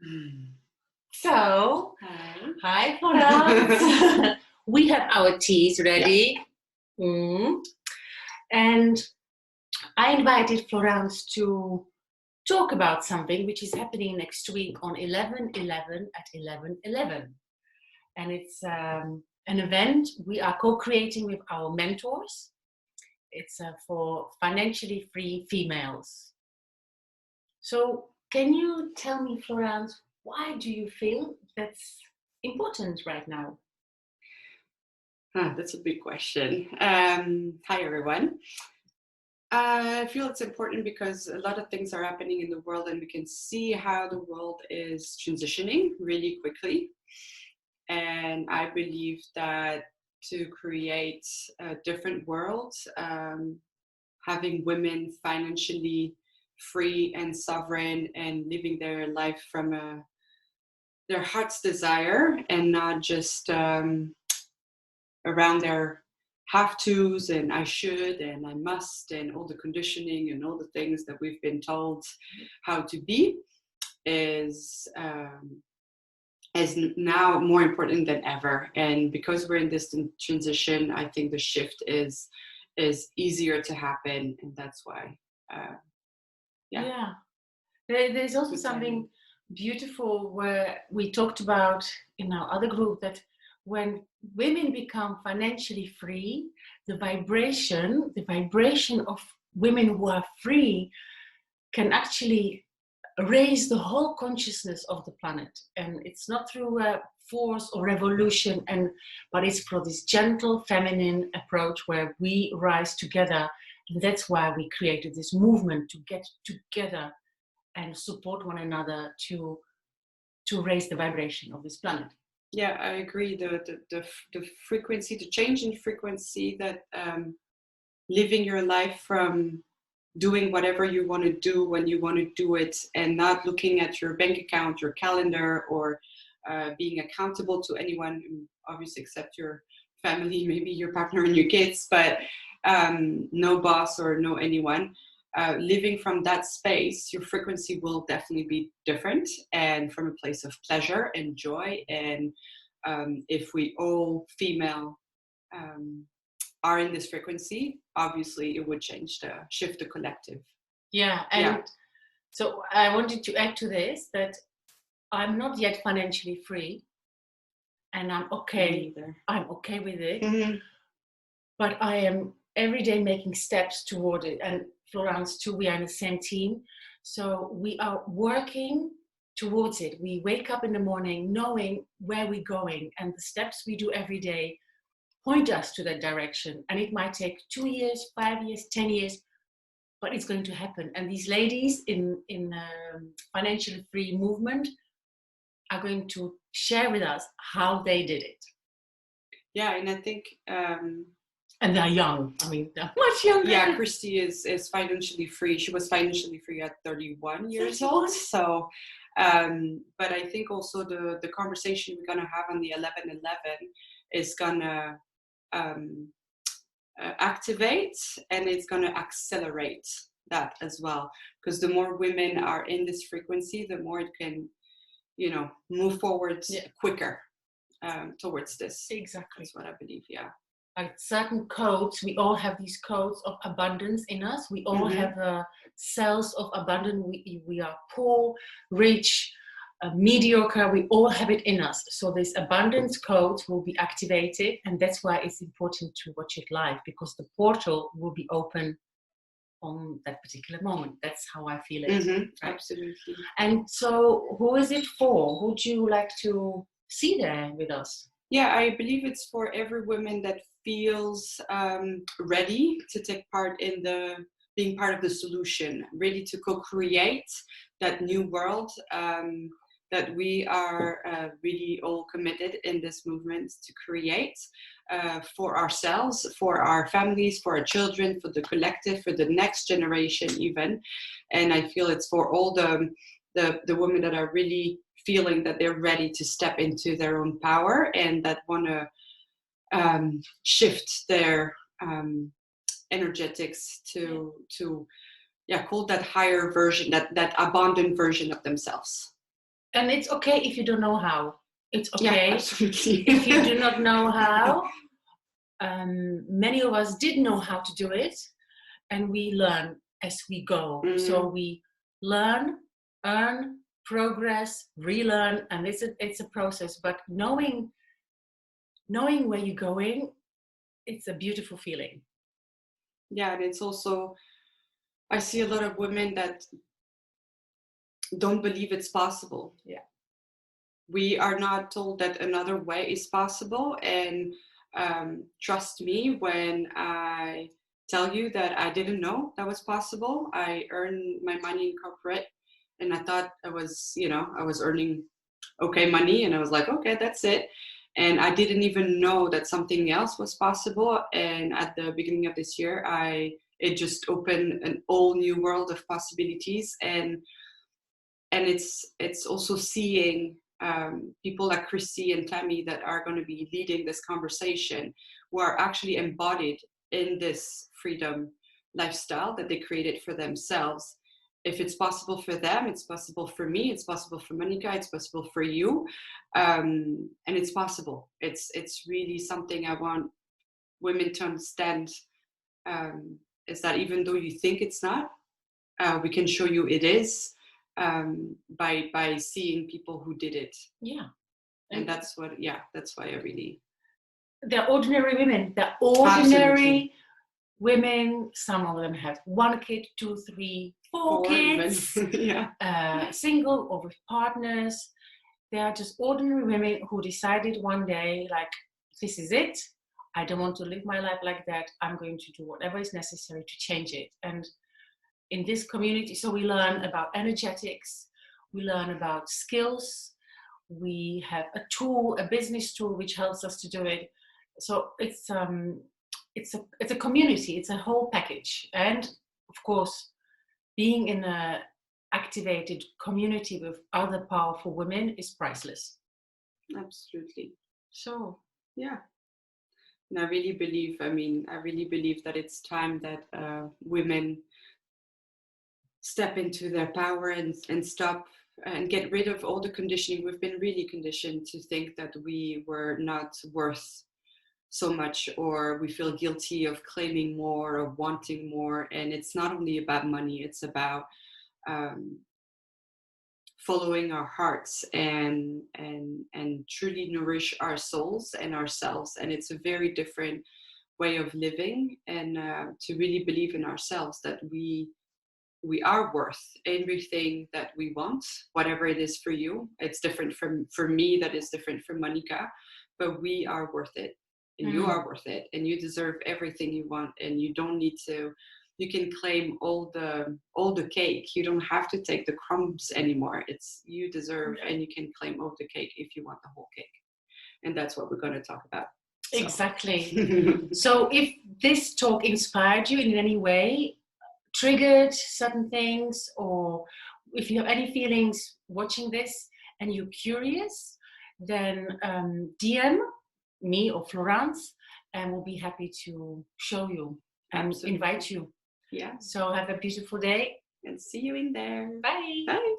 Mm. So, Hi. hi Florence. We have our teas ready. Mm. And I invited Florence to talk about something which is happening next week on 11/11 at 11/11. And it's an event we are co-creating with our mentors. It's for financially free females. So, can you tell me, Florence, why do you feel that's important right now? That's a big question. Hi, everyone. I feel it's important because a lot of things are happening in the world, and we can see how the world is transitioning really quickly. And I believe that to create a different world, having women financially free and sovereign and living their life from their heart's desire and not just around their have tos and I should and I must and all the conditioning and all the things that we've been told how to be is is now more important than ever. And because we're in this transition, I think the shift is easier to happen, and that's why. Uh, yeah. Yeah. There's also something beautiful where we talked about in our other group that when women become financially free, the vibration of women who are free can actually raise the whole consciousness of the planet. And it's not through a force or revolution, but it's for this gentle feminine approach where we rise together. And that's why we created this movement to get together and support one another to raise the vibration of this planet. Yeah, I agree. The frequency, the change in frequency that living your life from doing whatever you want to do when you want to do it and not looking at your bank account, your calendar, or being accountable to anyone, obviously except your family, maybe your partner and your kids, but no boss or no anyone. Living from that space, your frequency will definitely be different and from a place of pleasure and joy. And if we all female are in this frequency, obviously it would shift the collective. Yeah, and so I wanted to add to this that I'm not yet financially free, and I'm okay. I'm okay with it, but I am every day making steps toward it. And Florence too, we are in the same team, so we are working towards it. We wake up in the morning knowing where we're going, and the steps we do every day point us to that direction. And it might take 2 years, 5 years, 10 years, but it's going to happen. And these ladies in financially free movement are going to share with us how they did it. Yeah, and I think and they're young. I mean, they're much younger. Yeah, Christy is financially free. She was financially free at 31 years old. So, but I think also the conversation we're gonna have on the 11/11 is gonna activate, and it's gonna accelerate that as well. Because the more women are in this frequency, the more it can, move forward quicker towards this. Exactly. That's what I believe. Yeah. Like certain codes, we all have these codes of abundance in us. We all have cells of abundance. We are poor, rich, mediocre. We all have it in us. So this abundance code will be activated, and that's why it's important to watch it live, because the portal will be open on that particular moment. That's how I feel it. Right? Absolutely. And so who is it for? Who would you like to see there with us? Yeah, I believe it's for every woman that feels ready to take part in being part of the solution, ready to co-create that new world that we are really all committed in this movement to create for ourselves, for our families, for our children, for the collective, for the next generation even. And I feel it's for all the women that are really feeling that they're ready to step into their own power and that want to shift their energetics to call that higher version, that abundant version of themselves. And it's okay if you don't know how. It's okay absolutely. if you do not know how. Many of us did know how to do it, and we learn as we go. So we learn, earn, progress, relearn, and it's a process. But knowing where you're going, it's a beautiful feeling. Yeah, and it's also, I see a lot of women that don't believe it's possible. Yeah. We are not told that another way is possible. And trust me when I tell you that I didn't know that was possible. I earned my money in corporate, and I thought I was earning okay money, and I was like, okay, that's it. And I didn't even know that something else was possible. And at the beginning of this year, it just opened an all new world of possibilities. And it's also seeing people like Christy and Tammy that are going to be leading this conversation, who are actually embodied in this freedom lifestyle that they created for themselves. If it's possible for them, it's possible for me, it's possible for Monika, it's possible for you, and it's possible. It's really something I want women to understand, is that even though you think it's not, we can show you it is, by seeing people who did it. Yeah. And that's why I really. They're ordinary women. They're ordinary women. Some of them have 1 kid, 2, 3, 4 kids. Yeah. Single or with partners. They are just ordinary women who decided one day, like, this is it. I don't want to live my life like that. I'm going to do whatever is necessary to change it. And in this community, so we learn about energetics, we learn about skills, we have a business tool which helps us to do it. So it's a community, it's a whole package. And of course, being in a activated community with other powerful women is priceless. Absolutely. So yeah. And I really believe that it's time that women step into their power and stop and get rid of all the conditioning. We've been really conditioned to think that we were not worth so much, or we feel guilty of claiming more or wanting more. And it's not only about money, it's about following our hearts and truly nourish our souls and ourselves. And it's a very different way of living, and to really believe in ourselves that we are worth everything that we want, whatever it is for you. It's different for me, that is different from Monika, but we are worth it, and you are worth it, and you deserve everything you want. And you don't need to, you can claim all the cake. You don't have to take the crumbs anymore. It's you deserve, and you can claim all the cake if you want the whole cake. And that's what we're going to talk about. So. Exactly. So if this talk inspired you in any way, triggered certain things, or if you have any feelings watching this and you're curious, then DM me or Florence, and we'll be happy to show you and invite you. Yeah. So have a beautiful day. And see you in there. Bye. Bye.